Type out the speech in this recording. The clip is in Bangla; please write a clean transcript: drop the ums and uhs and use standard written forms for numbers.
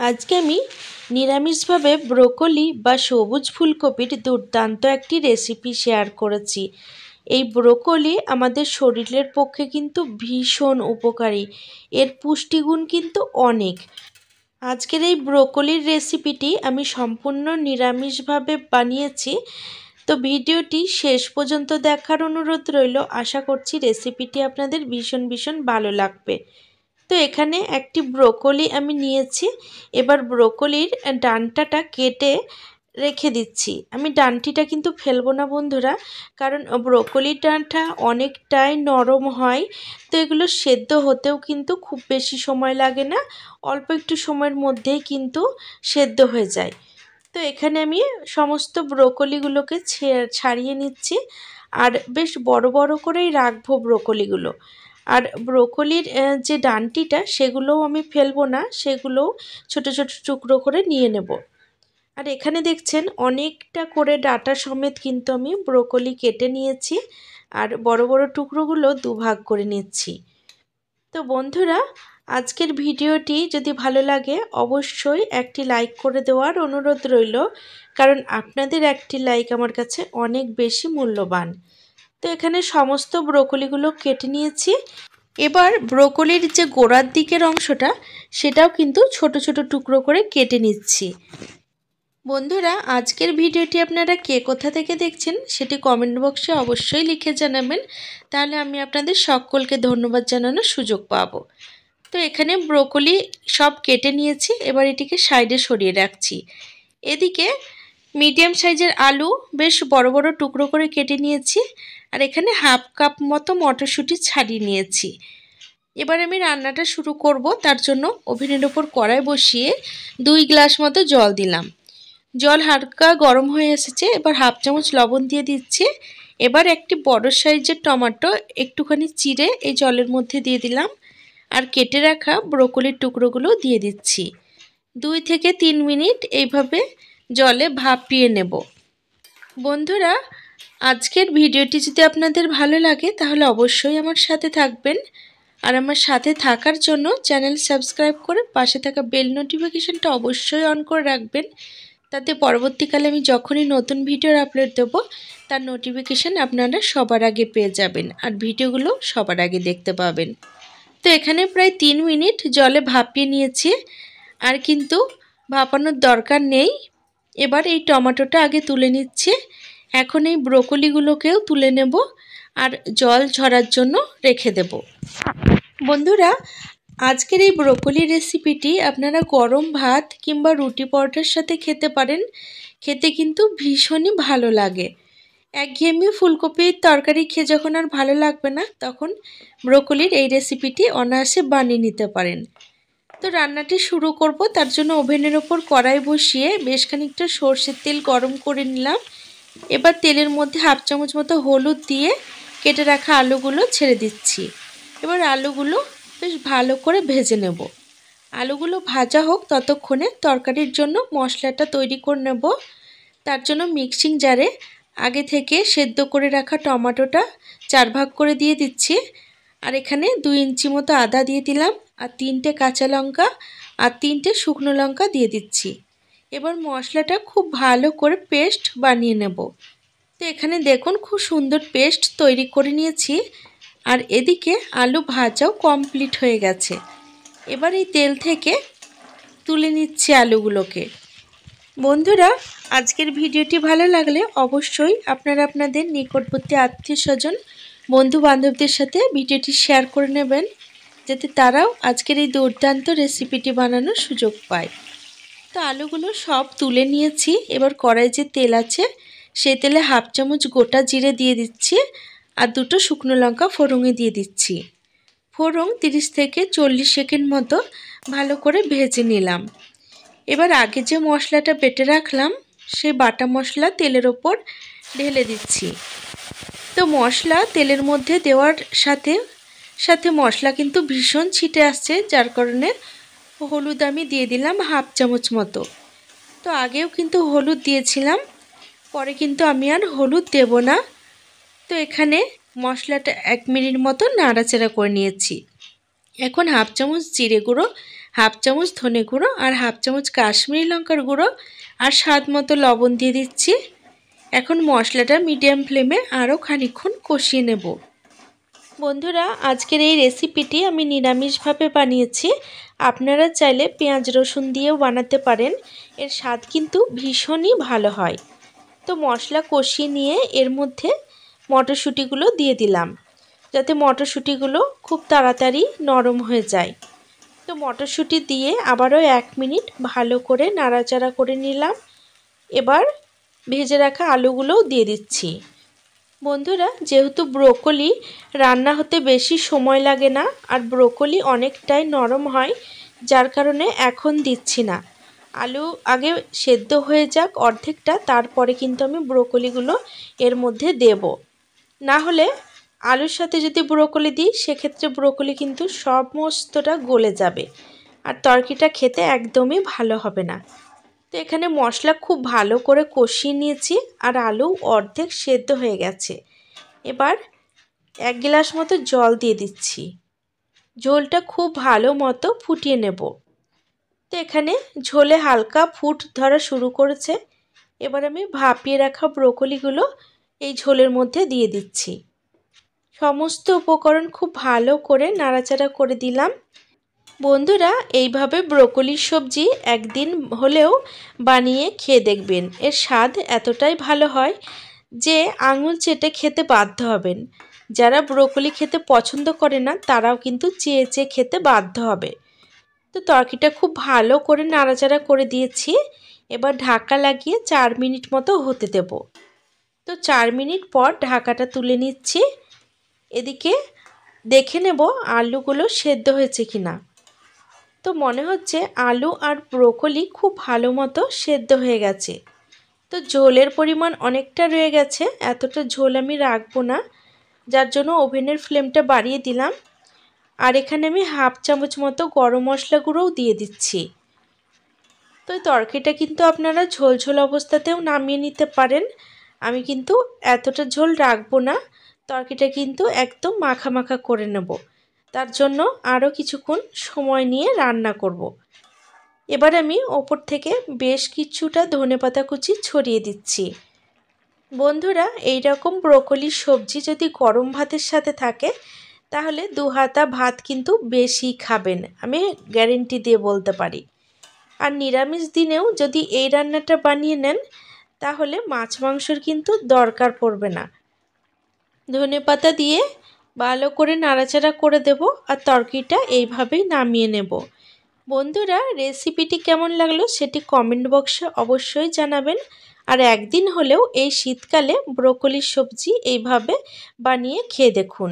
আজকে আমি নিরামিষভাবে ব্রোকলি বা সবুজ ফুলকপির দুর্দান্ত একটি রেসিপি শেয়ার করেছি। এই ব্রোকলি আমাদের শরীরের পক্ষে কিন্তু ভীষণ উপকারী, এর পুষ্টিগুণ কিন্তু অনেক। আজকের এই ব্রোকলির রেসিপিটি আমি সম্পূর্ণ নিরামিষভাবে বানিয়েছি, তো ভিডিওটি শেষ পর্যন্ত দেখার অনুরোধ রইল। আশা করছি রেসিপিটি আপনাদের ভীষণ ভালো লাগবে। তো এখানে একটি ব্রোকলি আমি নিয়েছি। এবার ব্রোকলির ডাঁটাটা কেটে রেখে দিচ্ছি। আমি ডাঁটিটা কিন্তু ফেলবো না বন্ধুরা, কারণ ব্রোকলির ডাঁটা অনেকটাই নরম হয়, তো এগুলো সেদ্ধ হতেও কিন্তু খুব বেশি সময় লাগে না, অল্প একটু সময়ের মধ্যেই কিন্তু সেদ্ধ হয়ে যায়। তো এখানে আমি সমস্ত ব্রোকলিগুলোকে ছাড়িয়ে নিচ্ছি, আর বেশ বড় বড় করেই রাখবো ব্রোকলিগুলো। আর ব্রোকলির যে ডাঁটিটা সেগুলোও আমি ফেলবো না, সেগুলোও ছোট ছোট টুকরো করে নিয়ে নেব। আর এখানে দেখছেন অনেকটা করে ডাঁটা সমেত কিন্তু আমি ব্রোকলি কেটে নিয়েছি, আর বড় বড় টুকরোগুলো দুভাগ করে নিচ্ছি। তো বন্ধুরা, আজকের ভিডিওটি যদি ভালো লাগে অবশ্যই একটি লাইক করে দেওয়ার অনুরোধ রইল, কারণ আপনাদের একটি লাইক আমার কাছে অনেক বেশি মূল্যবান। তো এখানে সমস্ত ব্রোকলিগুলো কেটে নিয়েছি। এবার ব্রোকলির যে গোড়ার দিকের অংশটা সেটাও কিন্তু ছোট ছোট টুকরো করে কেটে নিচ্ছি। বন্ধুরা, আজকের ভিডিওটি আপনারা কে কোথা থেকে দেখছেন সেটি কমেন্ট বক্সে অবশ্যই লিখে জানাবেন, তাহলে আমি আপনাদের সকলকে ধন্যবাদ জানানোর সুযোগ পাবো। তো এখানে ব্রোকলি সব কেটে নিয়েছি, এবার এটিকে সাইডে সরিয়ে রাখছি। এদিকে মিডিয়াম সাইজের আলু বেশ বড় বড় টুকরো করে কেটে নিয়েছি, আর এখানে হাফ কাপ মতো মটরশুঁটি ছাড়িয়ে নিয়েছি। এবার আমি রান্নাটা শুরু করব। তার জন্য ওভেনের ওপর কড়াই বসিয়ে 2 গ্লাস মতো জল দিলাম। জল হালকা গরম হয়ে এসেছে, এবার হাফ চামচ লবণ দিয়ে দিচ্ছি। এবার একটি বড় সাইজের টমেটো একটুখানি চিড়ে এই জলের মধ্যে দিয়ে দিলাম, আর কেটে রাখা ব্রোকলির টুকরোগুলো দিয়ে দিচ্ছি। 2 থেকে 3 মিনিট এইভাবে জলে ভাপিয়ে নেব। বন্ধুরা, আজকের ভিডিওটি যদি আপনাদের ভালো লাগে তাহলে অবশ্যই আমার সাথে থাকবেন, আর আমার সাথে থাকার জন্য চ্যানেল সাবস্ক্রাইব করে পাশে থাকা বেল নোটিফিকেশনটা অবশ্যই অন করে রাখবেন, তাতে পরবর্তীকালে আমি যখনই নতুন ভিডিওর আপলোড দেব তার নোটিফিকেশান আপনারা সবার আগে পেয়ে যাবেন, আর ভিডিওগুলো সবার আগে দেখতে পাবেন। তো এখানে প্রায় 3 মিনিট জলে ভাপিয়ে নিয়েছি, আর কিন্তু ভাপানোর দরকার নেই। এবার এই টমেটোটা আগে তুলে নিচ্ছি। এখন এই ব্রোকলিগুলোকেও তুলে নেব, আর জল ঝরার জন্য রেখে দেব। বন্ধুরা, আজকের এই ব্রোকলি রেসিপিটি আপনারা গরম ভাত কিংবা রুটি পরোটার সাথে খেতে পারেন, খেতে কিন্তু ভীষণই ভালো লাগে। একঘেয়েমি ফুলকপির তরকারি খেয়ে যখন আর ভালো লাগবে না, তখন ব্রোকলির এই রেসিপিটি অনায়াসে বানিয়ে নিতে পারেন। তো রান্নাটি শুরু করব। তার জন্য ওভেনের ওপর কড়াই বসিয়ে বেশ খানিকটা সর্ষের তেল গরম করে নিলাম। এবার তেলের মধ্যে হাফ চামচ মতো হলুদ দিয়ে কেটে রাখা আলুগুলো ছেড়ে দিচ্ছি। এবার আলুগুলো বেশ ভালো করে ভেজে নেব। আলুগুলো ভাজা হোক ততক্ষণে তরকারির জন্য মশলাটা তৈরি করে নেব। তার জন্য মিক্সিং জারে আগে থেকে সেদ্ধ করে রাখা টমেটোটা 4 ভাগ করে দিয়ে দিচ্ছি, আর এখানে 2 ইঞ্চি মতো আদা দিয়ে দিলাম, আর 3টে কাঁচা লঙ্কা আর 3টে শুকনো লঙ্কা দিয়ে দিচ্ছি। এবার মশলাটা খুব ভালো করে পেস্ট বানিয়ে নেব। তো এখানে দেখুন খুব সুন্দর পেস্ট তৈরি করে নিয়েছি, আর এদিকে আলু ভাজাও কমপ্লিট হয়ে গেছে। এবার এই তেল থেকে তুলে নিচ্ছি আলুগুলোকে। বন্ধুরা, আজকের ভিডিওটি ভালো লাগলে অবশ্যই আপনারা আপনাদের নিকটবর্তী আত্মীয়স্বজন বন্ধু বান্ধবদের সাথে ভিডিওটি শেয়ার করে নেবেন, যাতে তারাও আজকের এই দুর্দান্ত রেসিপিটি বানানোর সুযোগ পায়। তো আলুগুলো সব তুলে নিয়েছি। এবার কড়াই যে তেল আছে সেই তেলে হাফ চামচ গোটা জিরে দিয়ে দিচ্ছি, আর 2টো শুকনো লঙ্কা ফোড়নে দিয়ে দিচ্ছি। ফোড়ন 30 থেকে 40 সেকেন্ড মতো ভালো করে ভেজে নিলাম। এবার আগে যে মশলাটা বেটে রাখলাম সেই বাটা মশলা তেলের ওপর ঢেলে দিচ্ছি। তো মশলা তেলের মধ্যে দেওয়ার সাথে সাথে মশলা কিন্তু ভীষণ ছিটে আসছে, যার কারণে হলুদ আমি দিয়ে দিলাম হাফ চামচ মতো। তো আগেও কিন্তু হলুদ দিয়েছিলাম, পরে কিন্তু আমি আর হলুদ দেব না। তো এখানে মশলাটা 1 মিনিট মতো নাড়াচাড়া করে নিয়েছি। এখন হাফ চামচ জিরে গুঁড়ো হাফ চামচ ধনে গুঁড়ো আর হাফ চামচ কাশ্মীরি লঙ্কার গুঁড়ো আর স্বাদ মতো লবণ দিয়ে দিচ্ছি। এখন মশলাটা মিডিয়াম ফ্লেমে আরও খানিকক্ষণ কষিয়ে নেব। বন্ধুরা, আজকের এই রেসিপিটি আমি নিরামিষভাবে বানিয়েছি। আপনারা চাইলে পেঁয়াজ রসুন দিয়েও বানাতে পারেন, এর স্বাদ কিন্তু ভীষণই ভালো হয়। তো মশলা কষিয়ে নিয়ে এর মধ্যে মটরশুঁটিগুলো দিয়ে দিলাম, যাতে মটরশুঁটিগুলো খুব তাড়াতাড়ি নরম হয়ে যায়। তো মটরশুঁটি দিয়ে আবারও 1 মিনিট ভালো করে নাড়াচাড়া করে নিলাম। এবার ভেজে রাখা আলুগুলোও দিয়ে দিচ্ছি। বন্ধুরা, যেহেতু ব্রোকলি রান্না হতে বেশি সময় লাগে না আর ব্রোকলি অনেকটাই নরম হয়, যার কারণে এখন দিচ্ছি না। আলু আগে সেদ্ধ হয়ে যাক অর্ধেকটা, তারপরে কিন্তু আমি ব্রোকলিগুলো এর মধ্যে দেব। না হলে আলুর সাথে যদি ব্রোকলি দিই সেক্ষেত্রে ব্রোকলি কিন্তু সমস্তটা গলে যাবে আর তরকারিটা খেতে একদমই ভালো হবে না। তো এখানে মশলা খুব ভালো করে কষিয়ে নিয়েছি আর আলু অর্ধেক সেদ্ধ হয়ে গেছে। এবার 1 গ্লাস মতো জল দিয়ে দিচ্ছি। ঝোলটা খুব ভালো মতো ফুটিয়ে নেব। তো এখানে ঝোলে হালকা ফুট ধরা শুরু করেছে। এবার আমি ভাপিয়ে রাখা ব্রোকলিগুলো এই ঝোলের মধ্যে দিয়ে দিচ্ছি। সমস্ত উপকরণ খুব ভালো করে নাড়াচাড়া করে দিলাম। বন্ধুরা, এইভাবে ব্রোকলির সবজি একদিন হলেও বানিয়ে খেয়ে দেখবেন। এর স্বাদ এতটাই ভালো হয় যে আঙুল চেটে খেতে বাধ্য হবেন। যারা ব্রোকলি খেতে পছন্দ করে না তারাও কিন্তু চেয়ে চেয়ে খেতে বাধ্য হবে। তো তরকারিটা খুব ভালো করে নাড়াচাড়া করে দিয়েছি। এবার ঢাকা লাগিয়ে 4 মিনিট মতো হতে দেব। তো 4 মিনিট পর ঢাকাটা তুলে নিচ্ছি। এদিকে দেখে নেব আলুগুলো সেদ্ধ হয়েছে কিনা। তো মনে হচ্ছে আলু আর ব্রোকলি খুব ভালো মতো সেদ্ধ হয়ে গেছে। তো ঝোলের পরিমাণ অনেকটা রয়ে গেছে, এতটা ঝোল আমি রাখবো না, যার জন্য ওভেনের ফ্লেমটা বাড়িয়ে দিলাম। আর এখানে আমি হাফ চামচ মতো গরম মশলা গুঁড়োও দিয়ে দিচ্ছি। তো এই তরকারিটা কিন্তু আপনারা ঝোল ঝোল অবস্থাতেও নামিয়ে নিতে পারেন। আমি কিন্তু এতটা ঝোল রাখবো না, তরকারিটা কিন্তু একদম মাখা মাখা করে নেব। তার জন্য আরও কিছুক্ষণ সময় নিয়ে রান্না করব। এবার আমি ওপর থেকে বেশ কিছুটা ধনেপাতা কুচি ছড়িয়ে দিচ্ছি। বন্ধুরা, এই রকম ব্রোকলির সবজি যদি গরম ভাতের সাথে থাকে তাহলে 2 হাতা ভাত কিন্তু বেশি খাবেন, আমি গ্যারেন্টি দিয়ে বলতে পারি। আর নিরামিষ দিনেও যদি এই রান্নাটা বানিয়ে নেন তাহলে মাছ মাংসর কিন্তু দরকার পড়বে না। ধনেপাতা দিয়ে ভালো করে নাড়াচাড়া করে দেব আর তরকারিটা এইভাবেই নামিয়ে নেব। বন্ধুরা, রেসিপিটি কেমন লাগলো সেটি কমেন্ট বক্সে অবশ্যই জানাবেন। আর একদিন হলেও এই শীতকালে ব্রোকলির সবজি এইভাবে বানিয়ে খেয়ে দেখুন।